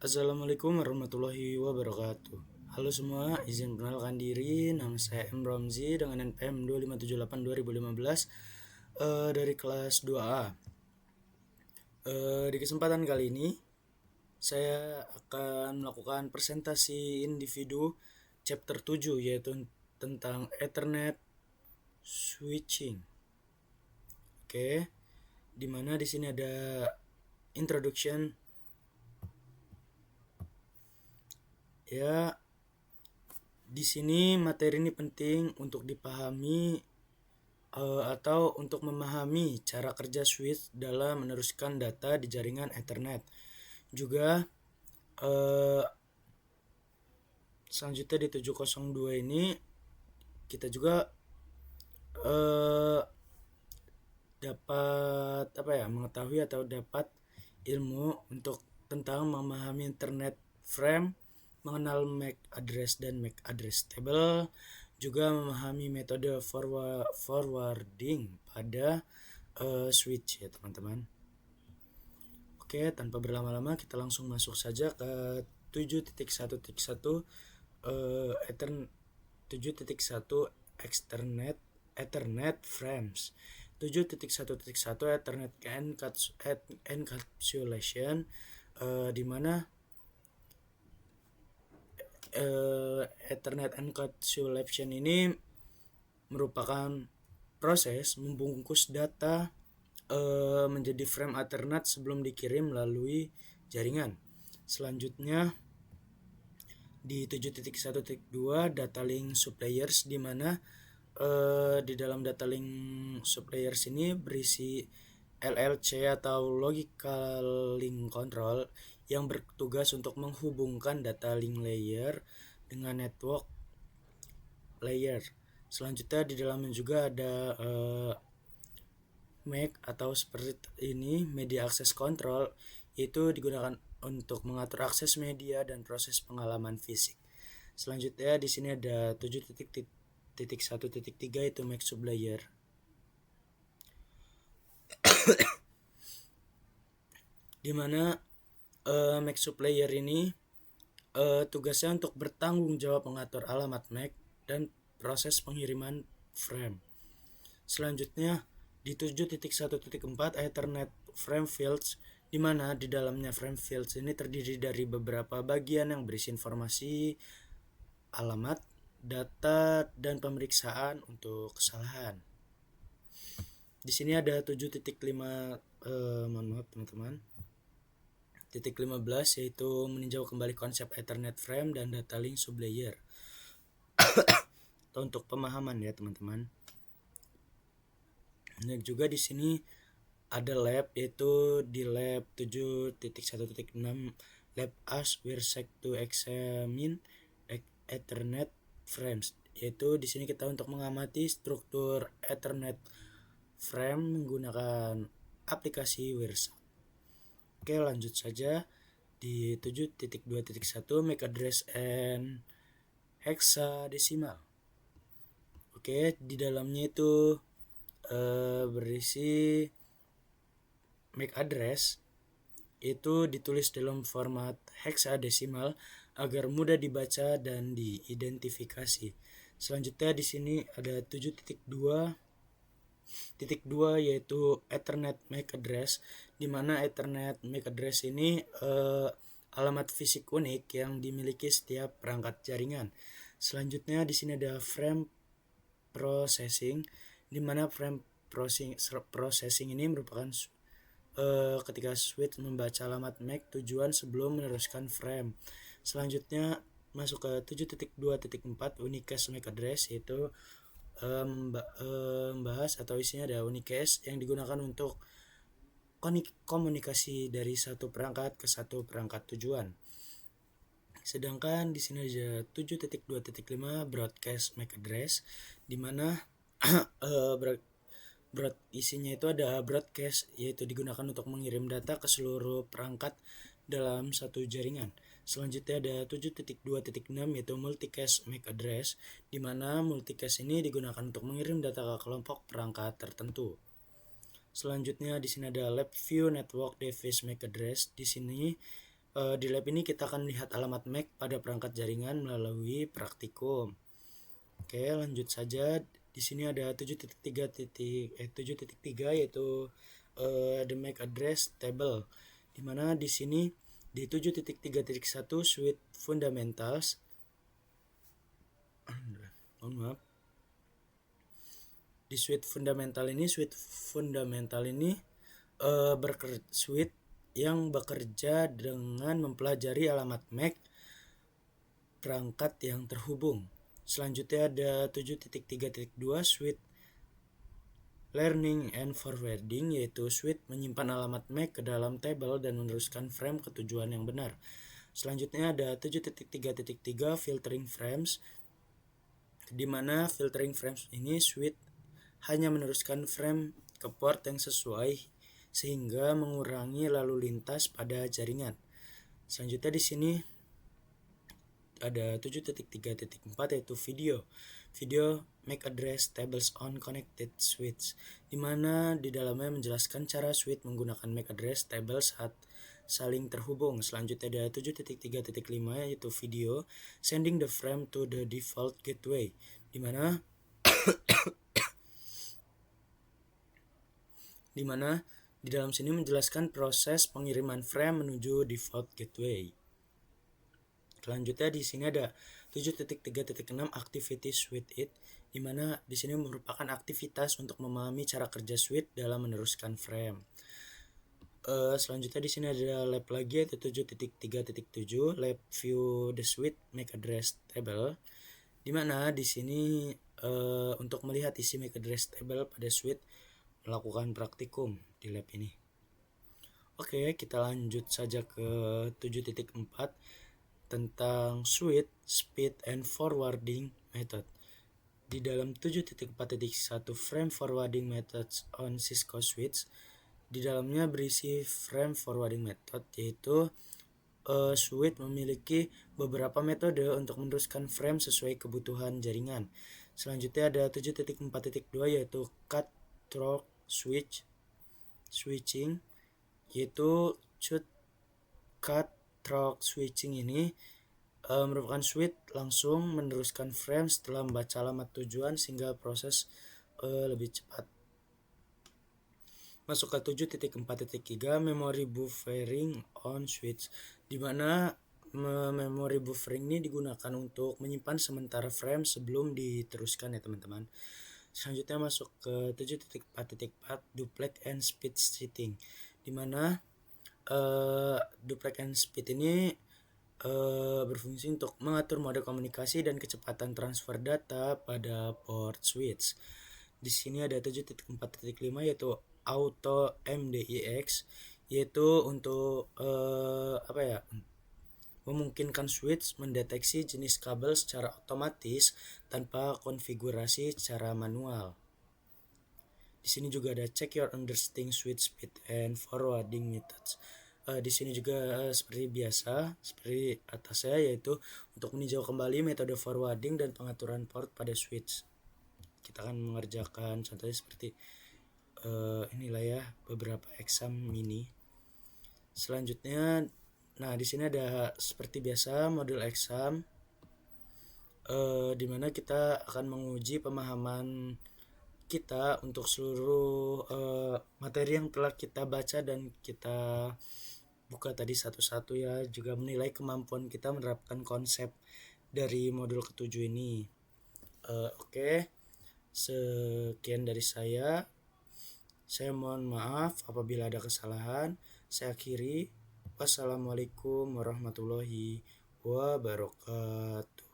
Assalamualaikum warahmatullahi wabarakatuh. Halo semua, izin perkenalkan diri. Nama saya M. Romzi dengan NPM 2578 2015 dari kelas 2A. Di kesempatan kali ini saya akan melakukan presentasi individu chapter 7 yaitu tentang Ethernet switching. Oke, dimana di sini ada introduction. Ya, di sini materi ini penting untuk dipahami atau untuk memahami cara kerja switch dalam meneruskan data di jaringan Ethernet. Juga selanjutnya di 702 ini kita juga dapat mengetahui atau dapat ilmu untuk tentang memahami internet frame, mengenal MAC address dan MAC address table, juga memahami metode forwarding pada switch ya teman-teman. Oke, tanpa berlama-lama kita langsung masuk saja ke 7.1.1 Ethernet frames. 7.1.1 Ethernet encapsulation, di mana Ethernet encapsulation ini merupakan proses membungkus data menjadi frame Ethernet sebelum dikirim melalui jaringan. Selanjutnya di 7.1.2 data link sublayers, di mana di dalam data link sublayers ini berisi LLC atau logical link control yang bertugas untuk menghubungkan data link layer dengan network layer. Selanjutnya di dalamnya juga ada MAC atau seperti ini, media access control, itu digunakan untuk mengatur akses media dan proses pengalaman fisik. Selanjutnya di sini ada 7.1.3 itu MAC sublayer. Di mana MAC sublayer ini tugasnya untuk bertanggung jawab mengatur alamat MAC dan proses pengiriman frame. Selanjutnya di 7.1.4 Ethernet frame fields, di mana di dalamnya frame fields ini terdiri dari beberapa bagian yang berisi informasi, alamat, data, dan pemeriksaan untuk kesalahan. Di sini ada 7.5 mohon maaf teman-teman. Titik 15 yaitu meninjau kembali konsep Ethernet frame dan data link sublayer. Atau untuk pemahaman ya teman-teman. Dan juga di sini ada lab, yaitu di lab 7.1.6 lab as we're set to examine Ethernet frames, yaitu di sini kita untuk mengamati struktur Ethernet frame menggunakan aplikasi WIRSAT. Oke, lanjut saja di 7.2.1 MAC address and hexadecimal. Oke, di dalamnya itu berisi MAC address itu ditulis dalam format hexadecimal agar mudah dibaca dan diidentifikasi. Selanjutnya di sini ada 7.2 yaitu Ethernet MAC address, di mana Ethernet MAC address ini alamat fisik unik yang dimiliki setiap perangkat jaringan. Selanjutnya di sini ada frame processing, di mana frame processing ini merupakan ketika switch membaca alamat MAC tujuan sebelum meneruskan frame. Selanjutnya masuk ke 7.2.4 unicast MAC address, yaitu membahas atau isinya ada unicast yang digunakan untuk komunikasi dari satu perangkat ke satu perangkat tujuan. Sedangkan di sini ada 7.2.5 broadcast MAC address, di mana isinya itu ada broadcast, yaitu digunakan untuk mengirim data ke seluruh perangkat dalam satu jaringan. Selanjutnya ada 7.2.6 yaitu multicast MAC address, di mana multicast ini digunakan untuk mengirim data ke kelompok perangkat tertentu. Selanjutnya di sini ada LabVIEW Network Device MAC address. Di sini Di lab ini kita akan lihat alamat MAC pada perangkat jaringan melalui praktikum. Oke, lanjut saja. Di sini ada 7.3 yaitu the MAC address table, dimana di sini di 7.3.1 suite fundamentals di suite fundamental ini suite yang bekerja dengan mempelajari alamat MAC perangkat yang terhubung. Selanjutnya ada 7.3.2 suite learning and forwarding, yaitu suite menyimpan alamat MAC ke dalam table dan meneruskan frame ke tujuan yang benar. Selanjutnya ada 7.3.3 filtering frames, di mana filtering frames ini suite hanya meneruskan frame ke port yang sesuai sehingga mengurangi lalu lintas pada jaringan. Selanjutnya di sini ada 7.3.4 yaitu video MAC address tables on connected switch, di mana di dalamnya menjelaskan cara switch menggunakan MAC address table saat saling terhubung. Selanjutnya ada 7.3.5 yaitu video sending the frame to the default gateway, di mana di dalam sini menjelaskan proses pengiriman frame menuju default gateway. Selanjutnya di sini ada 7.3.6 activities with it, di mana di sini merupakan aktivitas untuk memahami cara kerja switch dalam meneruskan frame. Selanjutnya di sini ada lab lagi yaitu 7.3.7 lab view the switch MAC address table, di mana di sini untuk melihat isi MAC address table pada switch melakukan praktikum di lab ini. Oke, kita lanjut saja ke 7.4 tentang switch speed and forwarding method. Di dalam 7.4.1 frame forwarding methods on Cisco switch, di dalamnya berisi frame forwarding method, yaitu switch memiliki beberapa metode untuk meneruskan frame sesuai kebutuhan jaringan. Selanjutnya ada 7.4.2 yaitu cut through switching, yaitu cut through switching ini merupakan switch langsung meneruskan frame setelah membaca alamat tujuan sehingga proses lebih cepat. Masuk ke 7.4.3 memory buffering on switch, di mana memory buffering ini digunakan untuk menyimpan sementara frame sebelum diteruskan ya teman-teman. Selanjutnya masuk ke 7.4.4 duplex and speed setting, di mana duplex and speed ini berfungsi untuk mengatur mode komunikasi dan kecepatan transfer data pada port switch. Di sini ada 7.4.5 yaitu auto MDIX, yaitu untuk memungkinkan switch mendeteksi jenis kabel secara otomatis tanpa konfigurasi secara manual. Di sini juga ada check your understanding switch speed and forwarding methods. Di sini juga seperti biasa, seperti atasnya, yaitu untuk meninjau kembali metode forwarding dan pengaturan port pada switch. Kita akan mengerjakan contohnya seperti inilah ya beberapa exam mini. Selanjutnya, nah di sini ada seperti biasa modul exam, di mana kita akan menguji pemahaman kita untuk seluruh materi yang telah kita baca dan kita buka tadi satu-satu ya, juga menilai kemampuan kita menerapkan konsep dari modul ke-7 ini. Oke. Sekian dari saya. Saya mohon maaf apabila ada kesalahan. Saya akhiri. Wassalamualaikum warahmatullahi wabarakatuh.